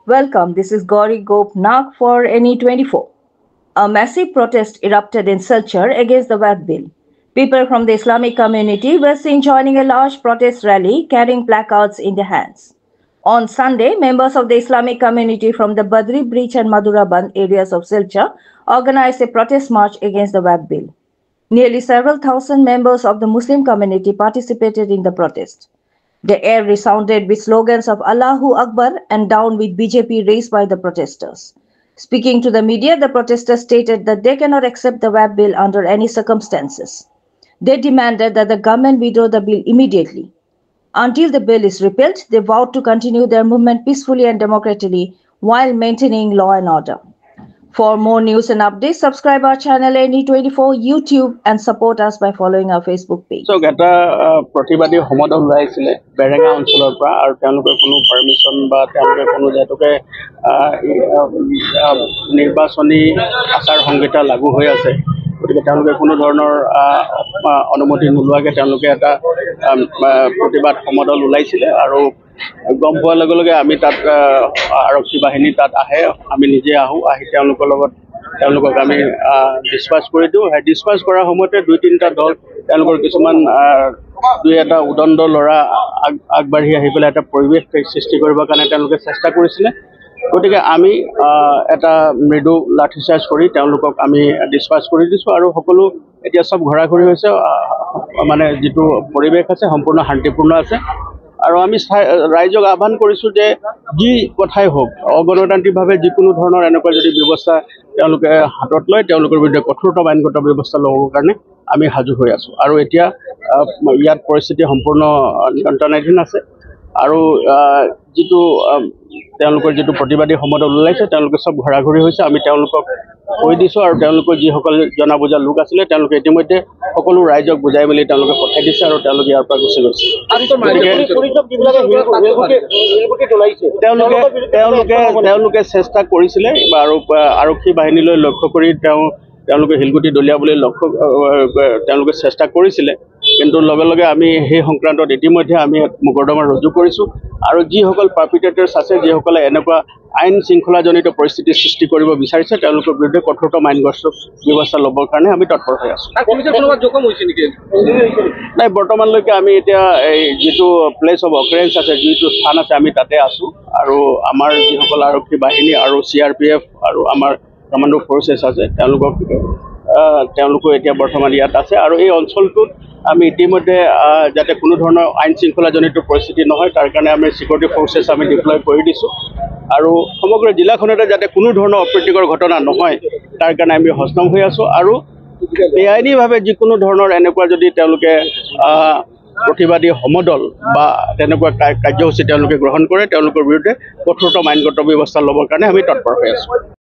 Welcome, this is Gauri Gopnath for NE24. A massive protest erupted in Silchar against the VAT bill. People from the Islamic community were seen joining a large protest rally carrying placards in their hands. On Sunday, members of the Islamic community from the Badri Breach and Madhuraband areas of Silchar organized a protest march against the VAT bill. Nearly several thousand members of the Muslim community participated in the protest. The air resounded with slogans of Allahu Akbar and down with BJP raised by the protesters. Speaking to the media, the protesters stated that they cannot accept the VAT bill under any circumstances. They demanded that the government withdraw the bill immediately. Until the bill is repealed, they vowed to continue their movement peacefully and democratically while maintaining law and order. For more news and updates, subscribe our channel NE24 YouTube and support us by following our Facebook page. So, এটা প্ৰতিবাদী সমদল ওলাইছিলে বেৰেঙা অঞ্চলৰ পৰা আৰু তেওঁলোকে কোনো permission বা তেওঁলোকে কোনো যেতুকে নিৰ্বাচনী আচাৰ সংহিতা লাগু হৈ আছে গতিকে তেওঁলোকে কোনো ধৰণৰ অনুমতি নোলোৱাকৈ তেওঁলোকে এটা প্ৰতিবাদ সমদল ওলাইছিলে আৰু গম পোৱাৰ লগে লগে আমি তাত আৰক্ষী বাহিনী তাত আহে আমি নিজে আহোঁ আহি তেওঁলোকক আমি ডিসপাস কৰি দিওঁ ডিসপাস কৰাৰ সময়তে দুই তিনিটা দল তেওঁলোকৰ কিছুমান দুই এটা উদণ্ড ল'ৰা আগবাঢ়ি আহি পেলাই এটা পৰিৱেশ সৃষ্টি কৰিবৰ কাৰণে তেওঁলোকে চেষ্টা কৰিছিলে গতিকে আমি এটা মৃদু লাঠিচাৰ্জ কৰি তেওঁলোকক আমি ডিসপাস কৰি দিছোঁ আৰু সকলো এতিয়া সব ঘৰাঘৰি হৈছে মানে যিটো পৰিৱেশ আছে সম্পূৰ্ণ শান্তিপূৰ্ণ আছে আৰু আমি ৰাইজক আহ্বান কৰিছোঁ যে যি কথাই হোক অগণতান্ত্ৰিকভাৱে যিকোনো ধৰণৰ এনেকুৱা যদি ব্যৱস্থা তেওঁলোকে হাতত লয় তেওঁলোকৰ বিৰুদ্ধে কঠোৰতম আইনগত ব্যৱস্থা ল'বৰ কাৰণে আমি সাজু হৈ আছোঁ আৰু এতিয়া ইয়াত পৰিস্থিতি সম্পূৰ্ণ নিয়ন্ত্ৰণাধীন আছে আৰু যিটো তেওঁলোকৰ যিটো প্ৰতিবাদী সমদল ওলাইছে তেওঁলোকে সব ঘৰাঘৰি হৈছে আমি তেওঁলোকক কৈ দিছোঁ আৰু তেওঁলোকৰ যিসকল জনা বুজা লোক আছিলে তেওঁলোকে ইতিমধ্যে সকলো ৰাইজক বুজাই মেলি তেওঁলোকে পঠাই দিছে আৰু তেওঁলোকে ইয়াৰ পৰা গুচি গৈছে তেওঁলোকে চেষ্টা কৰিছিলে আৰু আৰক্ষী বাহিনীলৈ লক্ষ্য কৰি তেওঁলোকে হিলগুটি দলিয়াবলৈ তেওঁলোকে চেষ্টা কৰিছিলে কিন্তু লগে লগে আমি সেই সংক্ৰান্তত ইতিমধ্যে আমি মোকৰ্দমা ৰুজু কৰিছোঁ আৰু যিসকল পাৰ্পিটেটৰ্ছ আছে যিসকলে এনেকুৱা আইন শৃংখলাজনিত পৰিস্থিতি সৃষ্টি কৰিব বিচাৰিছে তেওঁলোকৰ বিৰুদ্ধে কঠোৰতম আইনগত ব্যৱস্থা ল'বৰ কাৰণে আমি তৎপৰ হৈ আছোঁ নাই বৰ্তমানলৈকে আমি এতিয়া এই যিটো প্লেচ অফ অকাৰেঞ্চ আছে যিটো স্থান আছে আমি তাতে আছোঁ আৰু আমাৰ যিসকল আৰক্ষী বাহিনী আৰু CRPF আৰু আমাৰ কমাণ্ডো ফ'ৰ্চেছ আছে তেওঁলোকো এতিয়া বৰ্তমান ইয়াত আছে আৰু এই অঞ্চলটোত আমি ইতিমধ্যে যাতে কোনো ধৰণৰ আইন শৃংখলাজনিত পৰিস্থিতি নহয় তাৰ কাৰণে আমি সিকিউৰিটি ফ'ৰ্চেছ আমি ডিপ্লয় কৰি দিছোঁ আৰু সমগ্ৰ জিলাখনতে যাতে কোনো ধৰণৰ অপ্ৰীতিকৰ ঘটনা নহয় তাৰ কাৰণে আমি সচেতন হৈ আছোঁ আৰু বেআইনীভাৱে যিকোনো ধৰণৰ এনেকুৱা যদি তেওঁলোকে প্ৰতিবাদী সমদল বা তেনেকুৱা কাৰ্যসূচী তেওঁলোকে গ্ৰহণ কৰে তেওঁলোকৰ বিৰুদ্ধে কঠোৰতম আইনগত ব্যৱস্থা ল'বৰ কাৰণে আমি তৎপৰ হৈ আছোঁ